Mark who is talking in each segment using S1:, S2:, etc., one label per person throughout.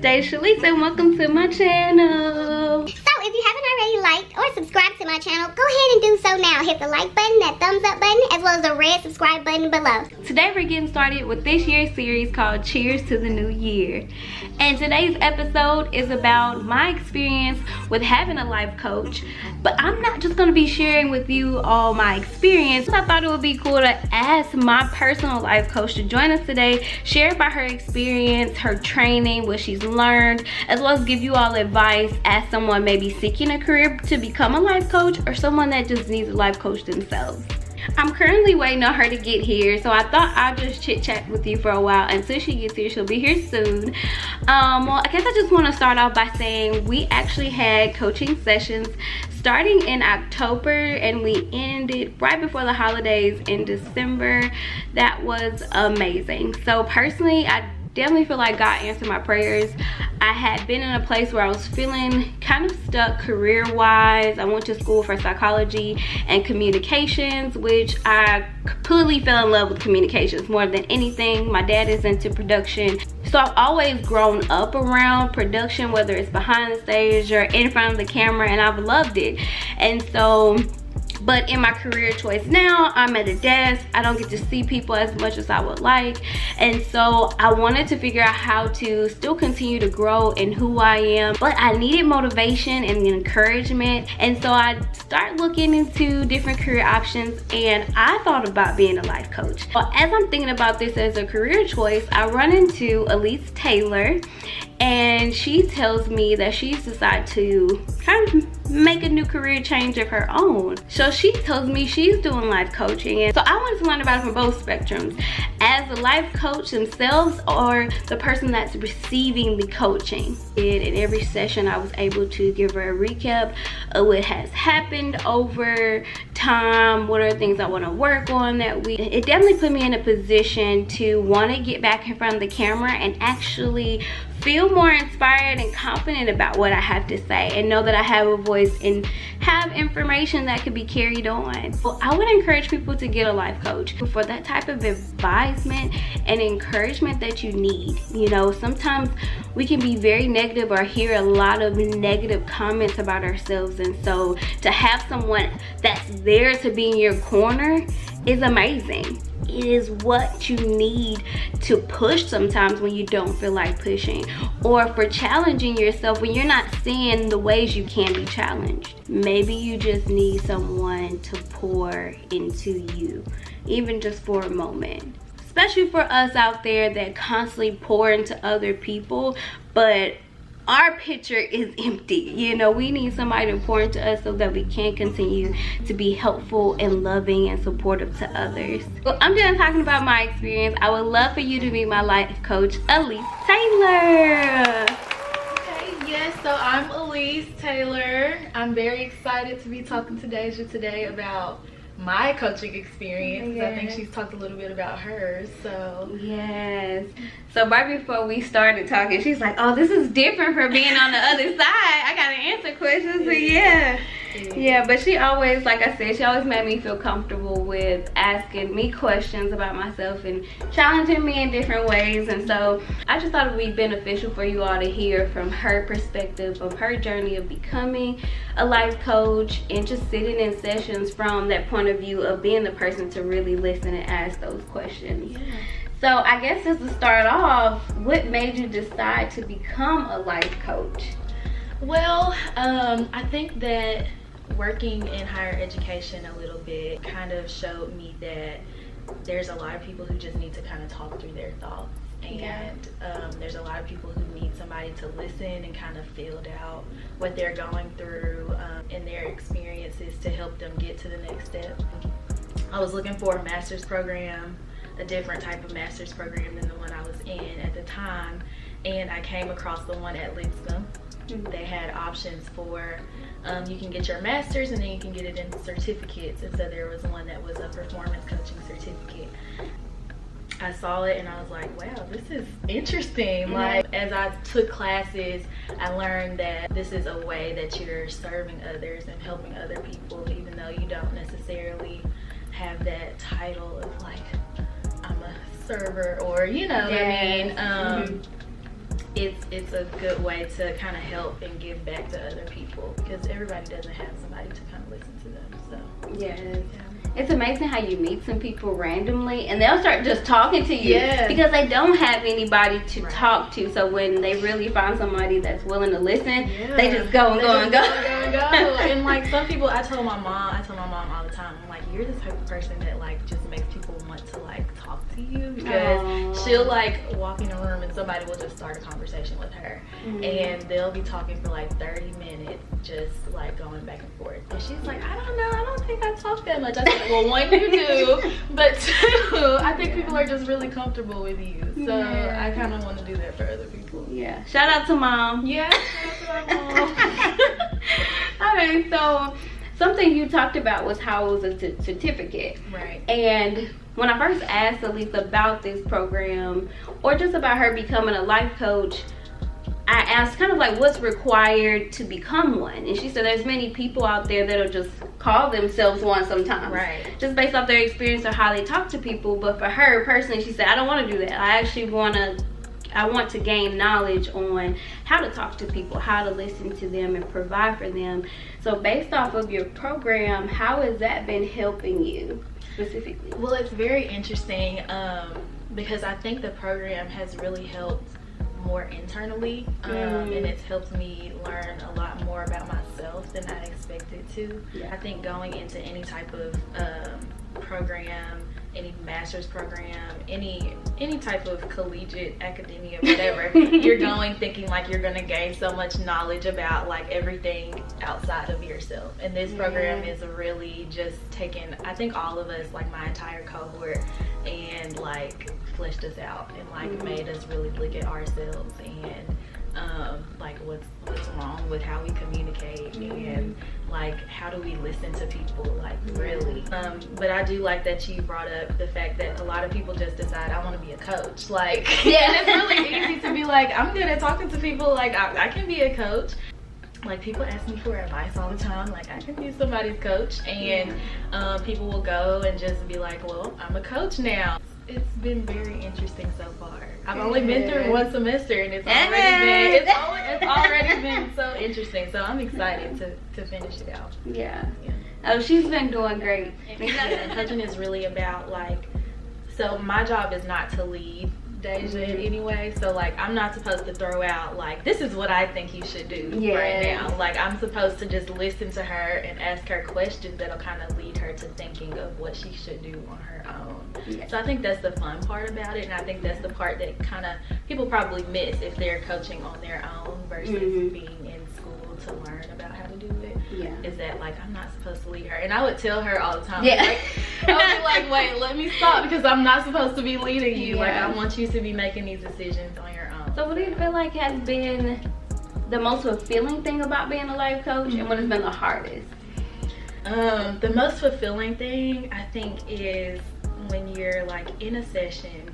S1: Daeja Shallise and welcome to my channel.
S2: So if you haven't already liked or subscribed to my channel, go ahead and do so now. Hit the like button, that thumbs up button, as well as the red subscribe button below.
S1: Today we're getting started with this year's series called Cheers to the New Year. And today's episode is about my experience with having a life coach. But I'm not just going to be sharing with you all my experience. I thought it would be cool to ask my personal life coach to join us today, share about her experience, her training, what she's learned, as well as give you all advice as someone maybe seeking a career to become a life coach or someone that just needs a life coach themselves. I'm currently waiting on her to get here, so I thought I'll just chit chat with you for a while until she gets here. She'll be here soon. Well, I guess I just want to start off by saying we actually had coaching sessions starting in October and we ended right before the holidays in December. That was amazing. So personally, I definitely feel like God answered my prayers. I had been in a place where I was feeling kind of stuck career-wise. I went to school for psychology and communications, which I completely fell in love with communications more than anything. My dad is into production, so I've always grown up around production, whether it's behind the stage or in front of the camera, and I've loved it. And so, but in my career choice now, I'm at a desk. I don't get to see people as much as I would like. And so I wanted to figure out how to still continue to grow in who I am. But I needed motivation and encouragement. And so I started looking into different career options and I thought about being a life coach. Well, as I'm thinking about this as a career choice, I run into Alese Taylor. And she tells me that she's decided to kind of make a new career change of her own. So she tells me she's doing life coaching. And so I wanted to learn about it from both spectrums. As a life coach themselves or the person that's receiving the coaching. In every session, I was able to give her a recap of what has happened over time. What are the things I want to work on that week. It definitely put me in a position to want to get back in front of the camera and actually feel more inspired and confident about what I have to say and know that I have a voice and have information that could be carried on. Well, I would encourage people to get a life coach for that type of advisement and encouragement that you need. You know, sometimes we can be very negative or hear a lot of negative comments about ourselves, and so to have someone that's there to be in your corner is amazing. It is what you need to push sometimes when you don't feel like pushing, or for challenging yourself when you're not seeing the ways you can be challenged. Maybe you just need someone to pour into you, even just for a moment. Especially for us out there that constantly pour into other people, but our pitcher is empty. You know, we need somebody to pour into us so that we can continue to be helpful and loving and supportive to others. Well, I'm done talking about my experience. I would love for you to meet my life coach, Alese Taylor.
S3: Okay, yes, so I'm Alese Taylor. I'm very excited to be talking to Daeja today about my coaching experience.
S1: Yes.
S3: I think she's talked a little bit about hers, so
S1: yes. So right before we started talking, she's like, oh, this is different from being on the other side. I gotta answer questions. So yeah, but she always, like I said, she always made me feel comfortable with asking me questions about myself and challenging me in different ways. And so I just thought it would be beneficial for you all to hear from her perspective of her journey of becoming a life coach and just sitting in sessions from that point of view of being the person to really listen and ask those questions.
S3: yeah.
S1: So I guess just to start off, what made you decide to become a life coach?
S3: Well, I think that working in higher education a little bit kind of showed me that there's a lot of people who just need to kind of talk through their thoughts. And there's a lot of people who need somebody to listen and kind of field out what they're going through in their experiences to help them get to the next step. I was looking for a master's program, a different type of master's program than the one I was in at the time, and I came across the one at Lipscomb. They had options for you can get your master's and then you can get it in certificates, and so there was one that was a performance coaching certificate. I saw it and I was like, wow, this is interesting. Like, as I took classes, I learned that this is a way that you're serving others and helping other people, even though you don't necessarily have that title of like, I'm a server, or you know what I mean. It's it's a good way to kind of help and give back to other people, because everybody doesn't have somebody to kind of listen to them. So
S1: Yes.
S3: yeah.
S1: It's amazing how you meet some people randomly and they'll start just talking to you
S3: Yes.
S1: because they don't have anybody to
S3: Right.
S1: talk to. So when they really find somebody that's willing to listen,
S3: Yeah.
S1: they just go and
S3: They
S1: go and
S3: just
S1: go.
S3: and go. And like some people, I tell my mom all the time, I'm like, you're the type of person that like just makes people want to like talk to you, because
S1: Aw.
S3: she'll like walk in a room and somebody will just start a conversation with her, and they'll be talking for like 30 minutes, just like going back and forth. And she's like, I don't know, I don't think I talk that much. I said, well, one, you do, but two, I think people are just really comfortable with you. So
S1: Yeah.
S3: I kind of want to do that for other people.
S1: Yeah. Shout out to mom.
S3: Yeah, shout out to my mom.
S1: Alright, so something you talked about was how it was a certificate.
S3: Right.
S1: And when I first asked Alese about this program, or just about her becoming a life coach, I asked kind of like what's required to become one. And she said there's many people out there that'll just call themselves one sometimes.
S3: Right.
S1: Just based off their experience or how they talk to people. But for her personally, she said, I don't want to do that. I actually want to gain knowledge on how to talk to people, how to listen to them and provide for them. So based off of your program, how has that been helping you specifically?
S3: Well, it's very interesting because I think the program has really helped more internally, and it's helped me learn a lot more about myself than I expected to.
S1: Yeah.
S3: I think going into any type of program, any master's program, any type of collegiate academia, whatever, you're going thinking like you're going to gain so much knowledge about like everything outside of yourself. And this program is really just taken, I think, all of us, like my entire cohort, and like fleshed us out and like made us really look at ourselves and like what's wrong with how we communicate and like how do we listen to people, like really. But I do like that you brought up the fact that a lot of people just decide I want to be a coach. Like, yeah, it's really easy to be like, I'm good at talking to people, like I can be a coach. Like people ask me for advice all the time, like I can be somebody's coach, and people will go and just be like, well, I'm a coach now. It's been very interesting so far. I've only been through one semester and it's already been so interesting. So I'm excited to finish it out.
S1: Yeah. Oh, she's been doing great.
S3: Yeah, coaching is really about like, so my job is not to lead Daeja in any way. So like I'm not supposed to throw out like, this is what I think you should do right now. Like I'm supposed to just listen to her and ask her questions that'll kind of lead her to thinking of what she should do on her own. So I think that's the fun part about it, and I think that's the part that kind of people probably miss if they're coaching on their own versus being in school to learn about how to do it. Is that like I'm not supposed to lead her, and I would tell her all the time. Like, I would be like, wait, let me stop, because I'm not supposed to be leading you. Like I want you to be making these decisions on your own.
S1: So what do you feel like has been the most fulfilling thing about being a life coach, and what has been the hardest?
S3: The most fulfilling thing I think is when you're like in a session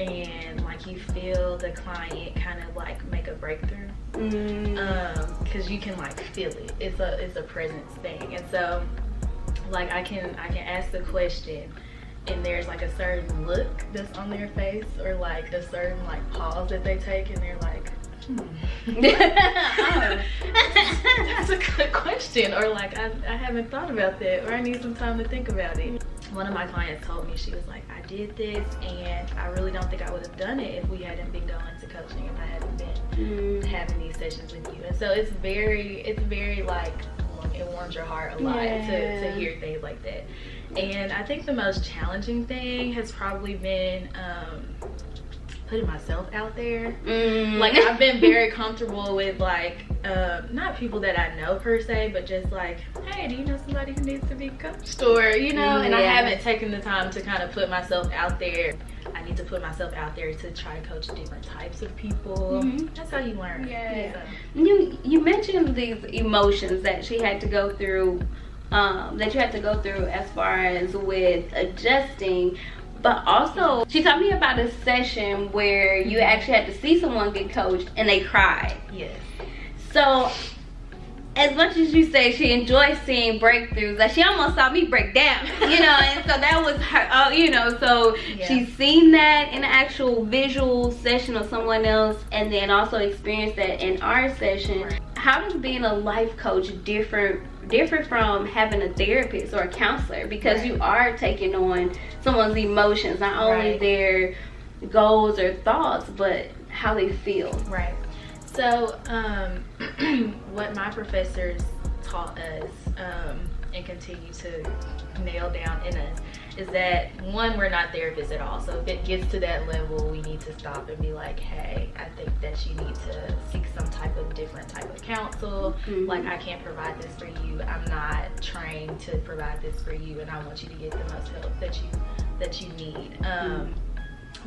S3: and like you feel the client kind of like make a breakthrough, because you can like feel it. It's a presence thing, and so like I can ask the question and there's like a certain look that's on their face, or like a certain like pause that they take, and they're like, that's a good question, or like I haven't thought about that, or I need some time to think about it. One of my clients told me, she was like, I did this and I really don't think I would have done it if we hadn't been going to coaching, if I hadn't been having these sessions with you. And so it's very like, it warms your heart a lot to hear things like that. And I think the most challenging thing has probably been putting myself out there. Like I've been very comfortable with like not people that I know per se, but just like, hey, do you know somebody who needs to be coached, or you know, and I haven't taken the time to kind of put myself out there. I need to put myself out there to try to coach different types of people. That's how you learn. So.
S1: You mentioned these emotions that she had to go through, that you had to go through as far as with adjusting. But also, she told me about a session where you actually had to see someone get coached and they cried.
S3: Yes.
S1: So, as much as you say she enjoys seeing breakthroughs, like she almost saw me break down, you know, and so that was her, you know, so she's seen that in an actual visual session of someone else, and then also experienced that in our session. How does being a life coach differ from having a therapist or a counselor? Because you are taking on someone's emotions, not only their goals or thoughts, but how they feel.
S3: Right. So what my professors taught us and continue to nail down in us is that, one, we're not therapists at all. So if it gets to that level, we need to stop and be like, hey, I think that you need to seek some different type of counsel. Like, I can't provide this for you. I'm not trained to provide this for you, and I want you to get the most help that you need.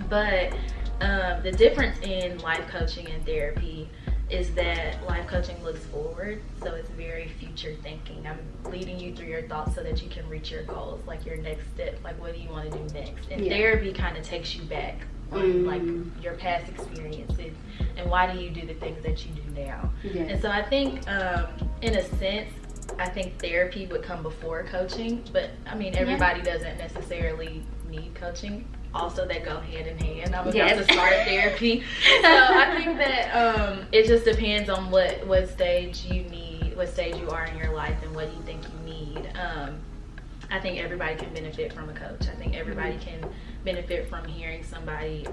S3: But the difference in life coaching and therapy is that life coaching looks forward, so it's very future thinking. I'm leading you through your thoughts so that you can reach your goals, like your next step, like what do you want to do next. And therapy kind of takes you back on like your past experiences and why do you do the things that you do now. And so I think in a sense, I think therapy would come before coaching, but I mean everybody doesn't necessarily need coaching. Also, they go hand in hand. I'm about to start therapy, so I think that it just depends on what stage you need, what stage you are in your life, and what you think you need. I think everybody can benefit from a coach. I think everybody can benefit from hearing somebody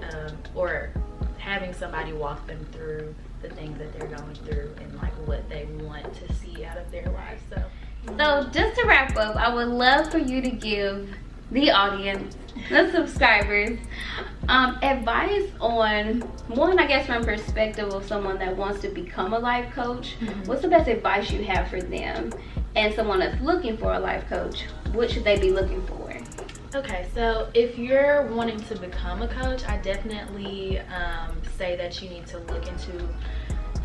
S3: or having somebody walk them through the things that they're going through and like what they want to see out of their lives.
S1: So just to wrap up, I would love for you to give the audience, the subscribers, advice on, one, I guess from perspective of someone that wants to become a life coach. What's the best advice you have for them? And someone that's looking for a life coach, what should they be looking for?
S3: Okay, so if you're wanting to become a coach, I definitely say that you need to look into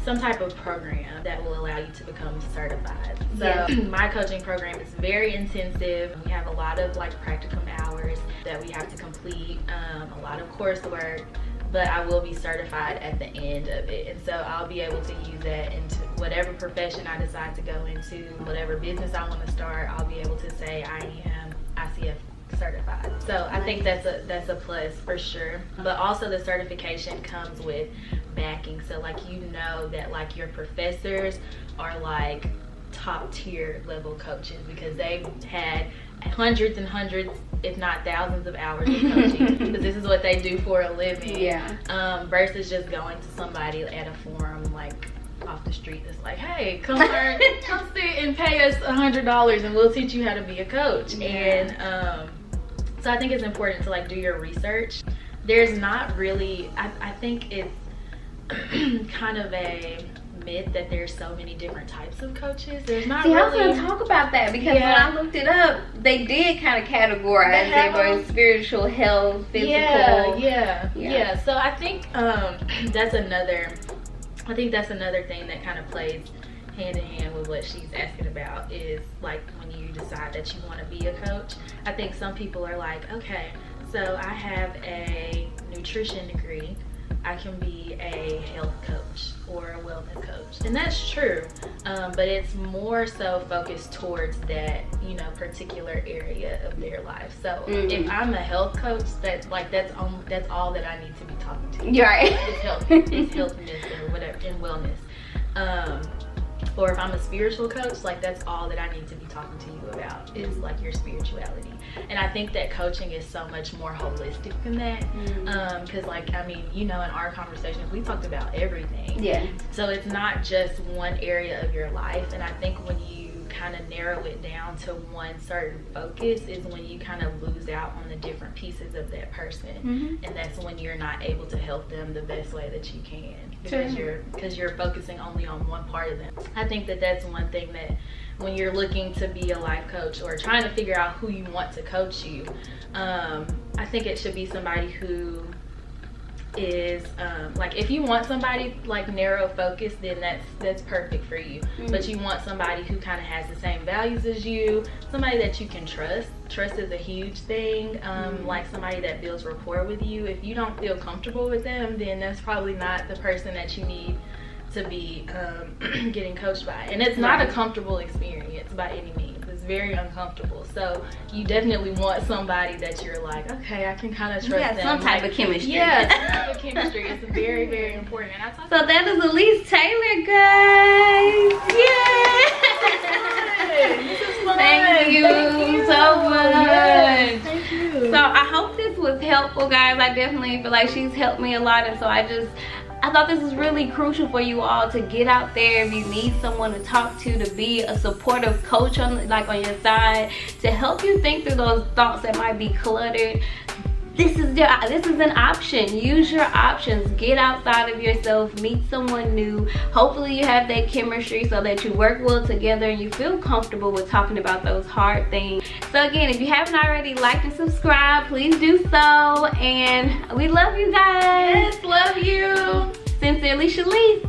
S3: some type of program that will allow you to become certified. So my coaching program is very intensive. We have a lot of like practicum hours that we have to complete, a lot of coursework, but I will be certified at the end of it. And so I'll be able to use that into whatever profession I decide to go into, whatever business I want to start, I'll be able to say I am ICF certified. So I think that's a plus for sure. But also the certification comes with backing, so like you know that like your professors are like top tier level coaches because they've had hundreds and hundreds, if not thousands of hours of coaching because this is what they do for a living. Versus just going to somebody at a forum like off the street that's like, hey, come learn, come sit and pay us $100 and we'll teach you how to be a coach. And so I think it's important to like do your research. There's not really, I think it's kind of a myth that there's so many different types of coaches. There's not really.
S1: I was going to talk about that because when I looked it up, they did kind of categorize. They were spiritual, health, physical.
S3: Yeah. So I think that's another thing that kind of plays hand in hand with what she's asking about is like when you decide that you want to be a coach. I think some people are like, okay, so I have a nutrition degree, I can be a health coach or a wellness coach, and that's true, but it's more so focused towards that, you know, particular area of their life. So if I'm a health coach, that's all that I need to be talking to you.
S1: Right.
S3: It's healthness or whatever, and wellness. Or if I'm a spiritual coach, like that's all that I need to be talking to you about is like your spirituality. And I think that coaching is so much more holistic than that. Because like, I mean, you know, in our conversations, we talked about everything. So it's not just one area of your life. And I think when you kind of narrow it down to one certain focus is when you kind of lose out on the different pieces of that person. And that's when you're not able to help them the best way that you can. Because you're focusing only on one part of them. I think that that's one thing that when you're looking to be a life coach or trying to figure out who you want to coach you, I think it should be somebody who is like, if you want somebody like narrow focus, then that's perfect for you. But you want somebody who kind of has the same values as you, somebody that you can trust. Trust is a huge thing. Like somebody that builds rapport with you. If you don't feel comfortable with them, then that's probably not the person that you need to be getting coached by. And it's not a comfortable experience by any means. It's very uncomfortable. So you definitely want somebody that you're like, okay, I can kind of trust them.
S1: Some type of chemistry.
S3: Yeah, some type of chemistry. It's very, very important. And I talk
S1: So that is Alese Taylor, guys. Yeah.
S3: This is fun.
S1: Thank you so much.
S3: Yes, thank you.
S1: So I hope this was helpful, guys. I definitely feel like she's helped me a lot, and so I thought this is really crucial for you all to get out there if you need someone to talk to be a supportive coach on your side, to help you think through those thoughts that might be cluttered. This is an option. Use your options. Get outside of yourself. Meet someone new. Hopefully you have that chemistry so that you work well together and you feel comfortable with talking about those hard things. So again, if you haven't already, like and subscribe, please do so. And we love you guys.
S3: Yes, love you.
S1: Sincerely, Shallise.